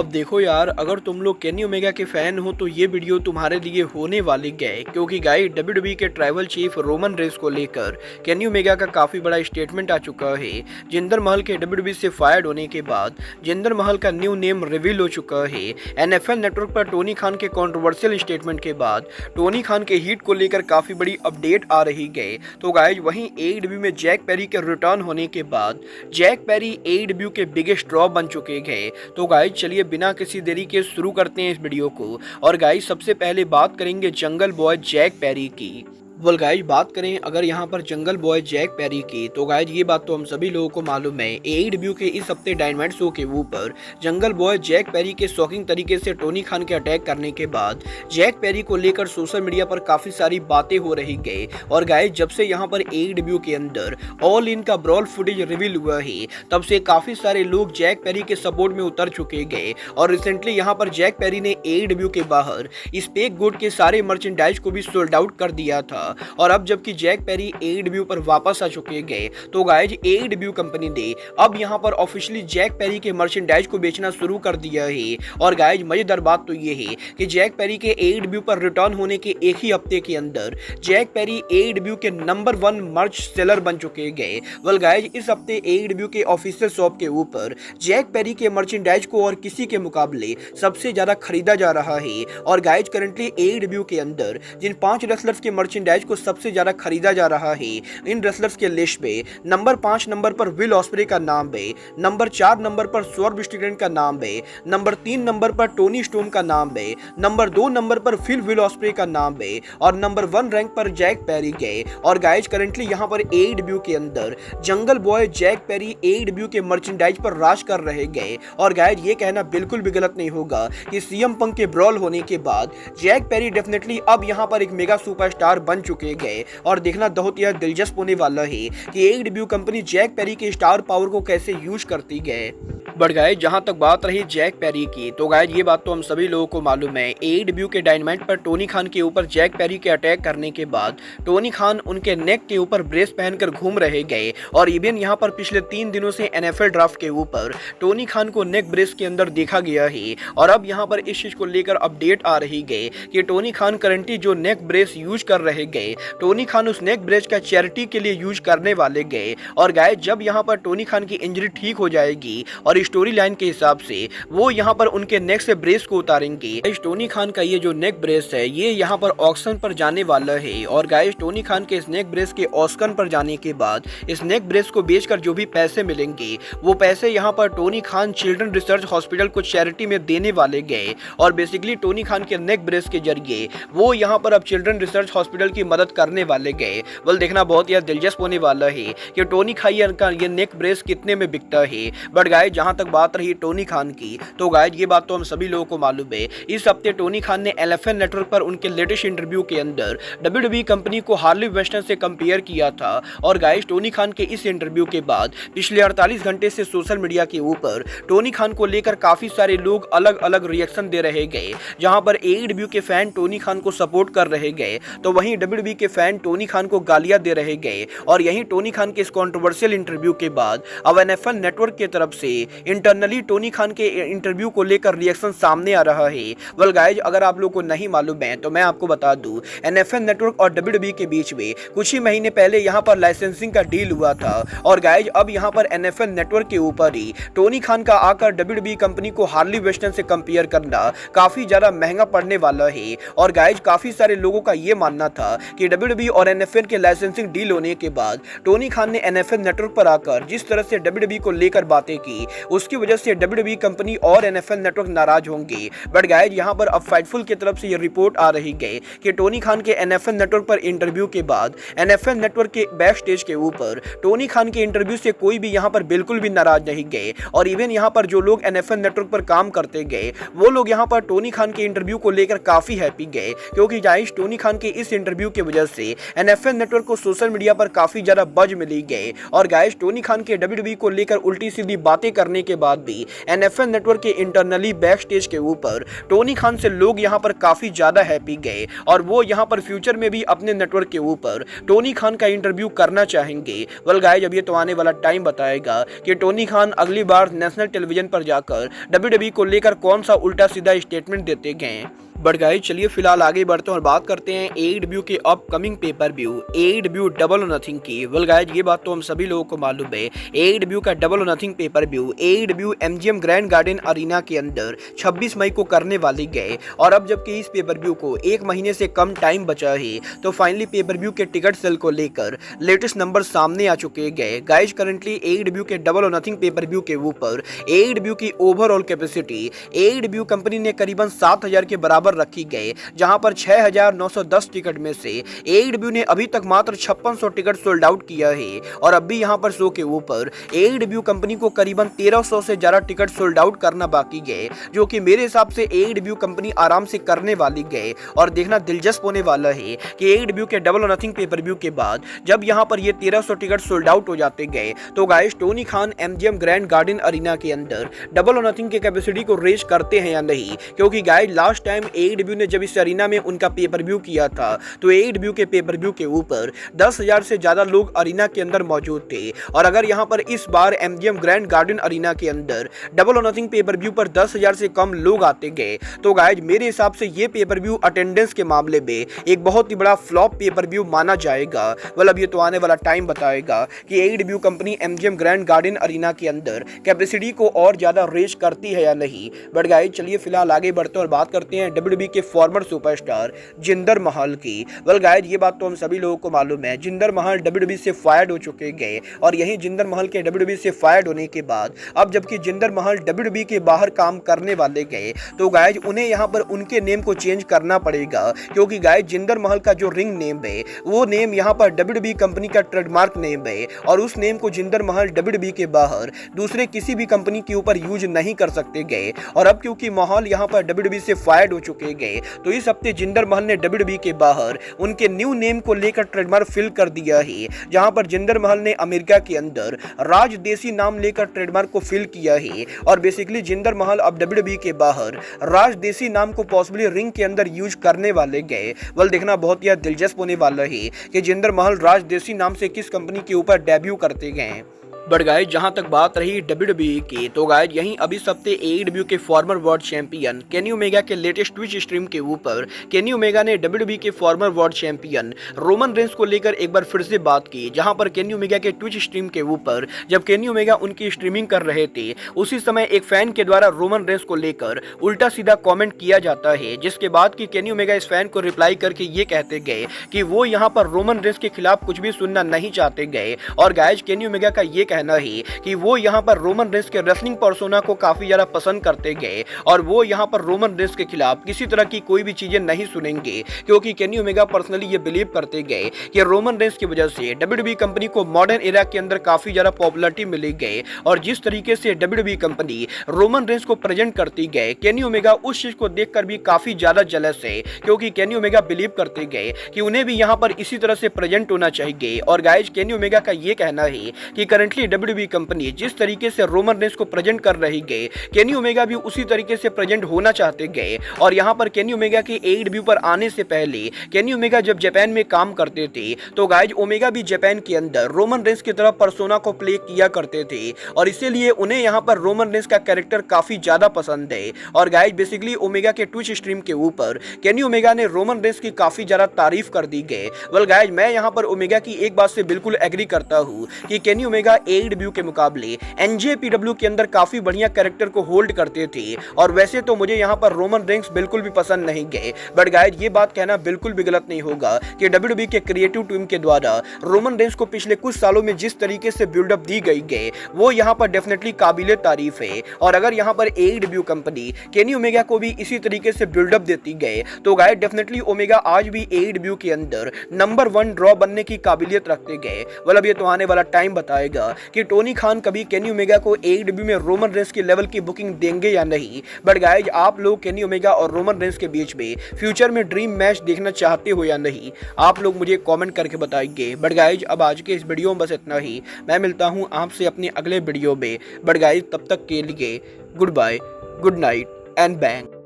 अब देखो यार, अगर तुम लोग केनी ओमेगा के फैन हो तो ये वीडियो तुम्हारे लिए होने वाली है, क्योंकि गाइस डब्ल्यूडब्ल्यूई के ट्राइबल चीफ रोमन रेंस को लेकर केनी ओमेगा का काफी बड़ा स्टेटमेंट आ चुका है। जिंदर महल के डब्ल्यूडब्ल्यूई से फायर्ड होने के बाद जिंदर महल का न्यू नेम रिवील हो चुका है। एनएफएल नेटवर्क पर टोनी खान के कंट्रोवर्शियल स्टेटमेंट के बाद टोनी खान के हिट को लेकर काफी बड़ी अपडेट आ रही है। तो गाइस वहीं एईडब्ल्यू में जैक पेरी के रिटर्न होने के बाद जैक पेरी एईडब्ल्यू के बिगेस्ट ड्रॉ बन चुके हैं। तो गाइस चलिए बिना किसी देरी के शुरू करते हैं इस वीडियो को। और गाइस सबसे पहले बात करेंगे जंगल बॉय जैक पेरी की। वेल गाइस बात करें अगर यहाँ पर जंगल बॉय जैक पेरी की, तो गाइस ये बात तो हम सभी लोगों को मालूम है। एईडब्ल्यू के इस हफ्ते डायनामाइट शो के ऊपर जंगल बॉय जैक पेरी के शॉकिंग तरीके से टोनी खान के अटैक करने के बाद जैक पेरी को लेकर सोशल मीडिया पर काफी सारी बातें हो रही गई। और गाइस जब से यहाँ पर एईडब्ल्यू के अंदर ऑल इन का ब्रॉल फुटेज रिवील हुआ है, तब से काफी सारे लोग जैक पेरी के सपोर्ट में उतर चुके गए। और रिसेंटली यहाँ पर जैक पेरी ने एईडब्ल्यू के बाहर स्पेक गुड के सारे मर्चेंडाइज को भी सोल्ड आउट कर दिया था। और अब जबकि जैक पेरी एईडब्ल्यू पर वापस आ चुके गए, तो गाइज एईडब्ल्यू कंपनी ने अब यहां पर ऑफिशियली जैक पेरी के मर्चेंडाइज को बेचना शुरू कर दिया है। और गाइज मजेदार बात तो ये है कि जैक पेरी के एईडब्ल्यू पर रिटर्न होने के एक ही हफ्ते के अंदर जैक पेरी एईडब्ल्यू के नंबर 1 मर्च सेलर बन चुके गए। वेल गाइज इस हफ्ते एईडब्ल्यू के ऑफिशियल शॉप के ऊपर जैक पेरी के मर्चेंडाइज को और किसी के मुकाबले सबसे ज्यादा खरीदा जा रहा है। और गाइज करंटली एईडब्ल्यू के अंदर जिन 5 रेसलर्स के मर्चेंडाइज को सबसे ज्यादा खरीदा जा रहा है, इन रेसलर्स के लिस्ट पे नंबर 5 नंबर पर विल ऑस्प्रे का नाम है, नंबर 4 नंबर पर स्वर्ग स्ट्रिकलैंड का नाम है, नंबर 3 नंबर पर टोनी स्टोम का नाम है, नंबर 2 नंबर पर फिल विल ऑस्प्रे का नाम है और नंबर 1 रैंक पर जैक पेरी गए। और गाइज करंटली यहां पर एईडब्ल्यू के अंदर jungle boy Jack Perry AEW के मर्चेंडाइज पर राज कर रहे गए। और गाइज ये कहना बिल्कुल भी गलत नहीं होगा कि सीएम पंक के ब्रॉल होने के बाद जैक पेरी डेफिनेटली अब यहां पर एक मेगा सुपरस्टार बन चुके गए। और देखना बहुत ही दिलचस्प होने वाला है कि एईडब्ल्यू कंपनी जैक पेरी के स्टार पावर को कैसे यूज करती है। बट गाइस जहां तक बात रही जैक पेरी की, तो गाइस ये बात तो हम सभी लोगों को मालूम है। एईडब्ल्यू के डायनामाइट पर टोनी खान के ऊपर जैक पेरी के अटैक करने के बाद टोनी खान उनके नेक के ऊपर ब्रेस पहनकर घूम रहे गए। और इवन यहां पर पिछले 3 दिनों से एनएफएल ड्राफ्ट के ऊपर टोनी खान को नेक ब्रेस के अंदर देखा गया है। और अब यहां पर इस चीज को लेकर अपडेट आ रही गई कि टोनी खान करंटली जो नेक ब्रेस यूज कर रहे गए, टोनी खान उस नेक ब्रेस का चैरिटी के लिए यूज करने वाले गए। और गाइस जब यहां पर टोनी खान की इंजरी ठीक हो जाएगी और स्टोरी लाइन के हिसाब से वो यहां पर उनके नेक से ब्रेस को उतारेंगे। गाइस टोनी खान का ये जो नेक ब्रेस है ये यहां पर ऑक्शन पर जाने वाला है। और गाइस टोनी खान के इस नेक ब्रेस के ऑक्शन पर जाने के बाद इस नेक ब्रेस को बेचकर जो भी पैसे मिलेंगे वो पैसे यहां पर Tony Khan children research hospital को चैरिटी में देने वाले गए। और बेसिकली टोनी खान के नेक ब्रेस के जरिए वो यहां पर अब चिल्ड्रन रिसर्च हॉस्पिटल की मदद करने वाले गए। वेल देखना बहुत ही दिलचस्प होने वाला है कि टोनी खान का ये नेक ब्रेस कितने में बिकता है। बट गाइस जहां तक बात रही टोनी खान की, तो गाइस ये बात तो हम सभी लोगों को मालूम है। इस हफ्ते टोनी खान ने एनएफएल नेटवर्क पर उनके लेटेस्ट इंटरव्यू के अंदर डब्ल्यूडब्ल्यूई कंपनी को हार्ले वेस्टर्न से कंपेयर किया था। और गाइस टोनी खान के इस इंटरव्यू के बाद पिछले 48 घंटे से सोशल मीडिया के ऊपर टोनी खान को लेकर काफी सारे लोग अलग अलग रिएक्शन दे रहे गए। जहां पर एईडब्ल्यू के फैन टोनी खान को सपोर्ट कर रहे गए, तो वहीं डब्ल्यूडब्ल्यूई के फैन टोनी खान को गालियां दे रहे गए। और यहीं टोनी खान के इस कंट्रोवर्शियल इंटरव्यू के बाद अब एनएफएल नेटवर्क की तरफ से इंटरनली टोनी खान के इंटरव्यू को लेकर रिएक्शन सामने आ रहा है। वेल गाइज अगर आप लोगों को नहीं मालूम है तो मैं आपको बता दूं, एनएफएल नेटवर्क और डब्ल्यूडब्ल्यूई के बीच में कुछ ही महीने पहले यहां पर लाइसेंसिंग का डील हुआ था। और गाइज अब यहां पर एनएफएल नेटवर्क के ऊपर ही टोनी खान का आकर डब्ल्यूडब्ल्यूई कंपनी को हार्ले वेस्टर्न से कंपेयर करना काफी ज्यादा महंगा पड़ने वाला है। और गाइज काफी सारे लोगों का यह मानना था कि डब्ल्यूडब्ल्यूई और एनएफएल के लाइसेंसिंग डील होने के बाद टोनी खान ने एनएफएल नेटवर्क पर आकर जिस तरह से डब्ल्यूडब्ल्यूई को लेकर बातें की, उसकी वजह से डब्ल्यूडब्ल्यूई कंपनी और एनएफएल नेटवर्क नाराज होंगे। बट गाइस यहां पर अब फाइटफुल की तरफ से ये रिपोर्ट आ रही है कि टोनी खान के एनएफएल नेटवर्क पर इंटरव्यू के बाद एनएफएल नेटवर्क के बैक स्टेज के ऊपर टोनी खान के इंटरव्यू से कोई भी यहां पर बिल्कुल भी नाराज नहीं गए। और इवन यहां पर जो लोग एनएफएल नेटवर्क पर काम करते गए वो लोग यहां पर टोनी खान के इंटरव्यू को लेकर काफी हैप्पी गए, क्योंकि गाइस टोनी खान के इस इंटरव्यू की वजह से एनएफएल नेटवर्क को सोशल मीडिया पर काफी ज्यादा बज मिली गए। और गाइस टोनी खान के डब्ल्यूडब्ल्यूई को लेकर उल्टी सीधी बातें करने करने के बाद भी NFL नेटवर्क के इंटरनली बैक स्टेज के ऊपर टोनी खान से लोग यहाँ पर काफी ज्यादा हैप्पी गए और वो यहाँ पर फ्यूचर में भी अपने नेटवर्क के ऊपर टोनी खान का इंटरव्यू करना चाहेंगे। वेल गाइस, अब ये तो आने वाला टाइम बताएगा कि टोनी खान अगली बार नेशनल टेलीविजन पर जाकर WWE को लेकर कौन सा उल्टा सीधा स्टेटमेंट देते गए। बट गाइस, चलिए फिलहाल आगे बढ़ते हैं और बात करते हैं AEW के upcoming paper view AEW double और नथिंग की। वेल गाइस, ये बात तो हम सभी लोगों को मालूम है। AEW का डबल और nothing pay per view AEW MGM grand garden arena के अंदर 26 मई को करने वाली गए और अब जबकि इस पेपर व्यू को 1 महीने से कम टाइम बचा है तो फाइनली पेपर व्यू के टिकट सेल को लेकर लेटेस्ट नंबर सामने आ चुके गए। गाइस, करंटली AEW के डबल और नथिंग पेपर व्यू के ऊपर AEW की ओवरऑल कैपेसिटी AEW कंपनी ने करीबन 7000 के बराबर रखी गए, जहां पर 6910 टिकट में से AEW ने अभी तक मात्र 5600 टिकट सोल्ड आउट किया है और अब भी यहां पर शो के ऊपर AEW कंपनी को करीबन 1300 से ज्यादा टिकट सोल्ड आउट करना बाकी गए, जो कि मेरे हिसाब से AEW कंपनी आराम से करने वाली गए। और देखना दिलचस्प होने वाला है कि AEW के डबल और नथिंग पेपर व्यू के बाद जब यहां पर ये 1300 टिकट सोल्ड आउट हो जाते गए तो guys, Tony Khan MGM grand garden arena के अंदर डबल और नथिंग की कैपेसिटी को रेज करते हैं या नहीं, क्योंकि गाइस लास्ट टाइम AEW ने जब इस अरीना में उनका पेपर व्यू किया था तो AEW के पेपर व्यू के ऊपर 10,000 से ज्यादा लोग अरीना के अंदर मौजूद थे। और अगर यहां पर इस बार MGM ग्रैंड गार्डन अरीना के अंदर डबल और नथिंग पेपर व्यू पर 10,000 से कम लोग आते गए तो गाइस, मेरे हिसाब से ये पेपर व्यू अटेंडेंस के मामले में एक बहुत ही बड़ा फ्लॉप पेपर व्यू माना जाएगा। मतलब ये तो आने वाला टाइम बताएगा कि AEW company MGM grand garden arena के अंदर कैपेसिटी को और ज्यादा रेज करती है या नहीं। बट गाइस, चलिए फिलहाल आगे बढ़ते हैं और बात करते हैं WWE के फॉर्मर सुपरस्टार जिंदर महल की। वेल गाइस, ये बात तो हम सभी लोगों को मालूम है, जिंदर महल WWE से फायर्ड हो चुके गए और यही जिंदर महल के WWE से फायर्ड होने के बाद अब जबकि जिंदर महल WWE के बाहर काम करने वाले गए तो गाइस, उन्हें यहाँ पर उनके नेम को चेंज करना पड़ेगा, क्योंकि गाइस जिंदर महल का जो रिंग नेम है वो नेम यहाँ पर WWE कंपनी का ट्रेडमार्क नेम है और उस नेम को जिंदर महल WWE के बाहर दूसरे किसी भी कंपनी के ऊपर यूज नहीं कर सकते गए। और अब क्योंकि महल यहाँ पर WWE से फायर्ड हो चुके गए तो इस हफ्ते जिंदर महल ने WWE के बाहर उनके न्यू नेम को लेकर ट्रेडमार्क फिल कर दिया है, जहां पर जिंदर महल ने अमेरिका के अंदर राज देसी नाम लेकर ट्रेडमार्क को फिल किया है और बेसिकली जिंदर महल अब WWE के बाहर राज देसी नाम को पॉसिबली रिंग के अंदर यूज करने वाले गए। वेल, देखना बहुत ही दिलचस्प होने वाला है कि जिंदर महल राज देसी नाम से किस कंपनी के ऊपर डेब्यू करते गए। बट गाइस, जहां तक बात रही WWE की तो गाइस यहीं अभी इस हफ्ते AEW के farmer world champion Kenny Omega के लेटेस्ट ट्विच स्ट्रीम के ऊपर केनी ओमेगा ने WWE के farmer world champion Roman Reigns को लेकर एक बार फिर से बात की, जहां पर केनी ओमेगा के ट्विच स्ट्रीम के ऊपर जब केनी ओमेगा उनकी स्ट्रीमिंग कर रहे थे उसी समय एक फैन के द्वारा रोमन रेंस को लेकर उल्टा सीधा कॉमेंट किया जाता है, जिसके बाद कि केनी ओमेगा इस फैन को रिप्लाई करके ये कहते गए कि वो यहाँ पर रोमन रेंस के खिलाफ कुछ भी सुनना नहीं चाहते गए। और गाइस, केनी ओमेगा का ये कहना है कि वो यहाँ पर रोमन रेंस के रेसलिंग पर्सोना को काफी ज्यादा पसंद करते गए और वो यहाँ पर रोमन रेंस के खिलाफ किसी तरह की कोई भी चीजें नहीं सुनेंगे, क्योंकि केनी ओमेगा पर्सनली ये बिलीव करते गए कि रोमन रेंस की वजह से WWE कंपनी को मॉडर्न एरा के अंदर काफी ज्यादा पॉपुलरिटी मिली गई और जिस तरीके से WWE कंपनी रोमन रेंस को प्रेजेंट करती गए, केनी ओमेगा उस चीज को देखकर भी काफी ज्यादा जेलस है, क्योंकि केनी ओमेगा बिलीव करते गए कि उन्हें भी यहाँ पर इसी तरह से प्रेजेंट होना चाहिए। और गाइस, केनी ओमेगा का ये कहना है कि करंटली WWE कंपनी जिस तरीके से रोमन रेंस को प्रेजेंट कर रही गए, केनी ओमेगा भी उसी तरीके से प्रेजेंट होना चाहते गए। और यहाँ पर केनी ओमेगा के AEW पर आने से पहले केनी ओमेगा जब जापान में काम करते थे तो गाइज ओमेगा भी जापान के अंदर रोमन रेंस की तरह पर्सोना को प्ले किया करते थे और इसीलिए उन्हें यहाँ पर रोमन रेंस का कैरेक्टर काफी ज्यादा पसंद है। और गाइज बेसिकली ओमेगा के ट्विच स्ट्रीम के ऊपर केनी ओमेगा ने रोमन रेंस की काफी ज्यादा तारीफ कर दी गई। वेल गाइज, मैं यहाँ पर ओमेगा की एक बात से बिल्कुल एग्री करता हूँ कि केनी ओमेगा AEW के मुकाबले NJPW के अंदर काफी बढ़िया कैरेक्टर को होल्ड करते थे और वैसे तो मुझे यहाँ पर रोमन रेंस बिल्कुल भी पसंद नहीं गए, बट गाइज ये बात कहना बिल्कुल भी गलत नहीं होगा कि WWE के क्रिएटिव टीम के द्वारा रोमन रेंस को पिछले कुछ सालों में जिस तरीके से बिल्डअप दी गई वो यहाँ पर डेफिनेटली काबिले तारीफ है। और अगर यहाँ पर AEW कंपनी केनी ओमेगा को भी इसी तरीके से बिल्डअप देती गए तो गाइज डेफिनेटली ओमेगा आज भी AEW के अंदर नंबर 1 ड्रॉ बनने की काबिलियत रखते गए। मतलब ये तो आने वाला टाइम बताएगा कि टोनी खान कभी केनी ओमेगा को AEW में रोमन रेंस के लेवल की बुकिंग देंगे या नहीं। बट गाइज, आप लोग केनी ओमेगा और रोमन रेंस के बीच में फ्यूचर में ड्रीम मैच देखना चाहते हो या नहीं, आप लोग मुझे कमेंट करके बताइए। बट गाइज, अब आज के इस वीडियो में बस इतना ही। मैं मिलता हूं आपसे अपने अगले वीडियो में। बट गाइज, तब तक के लिए good bye, good night and bang.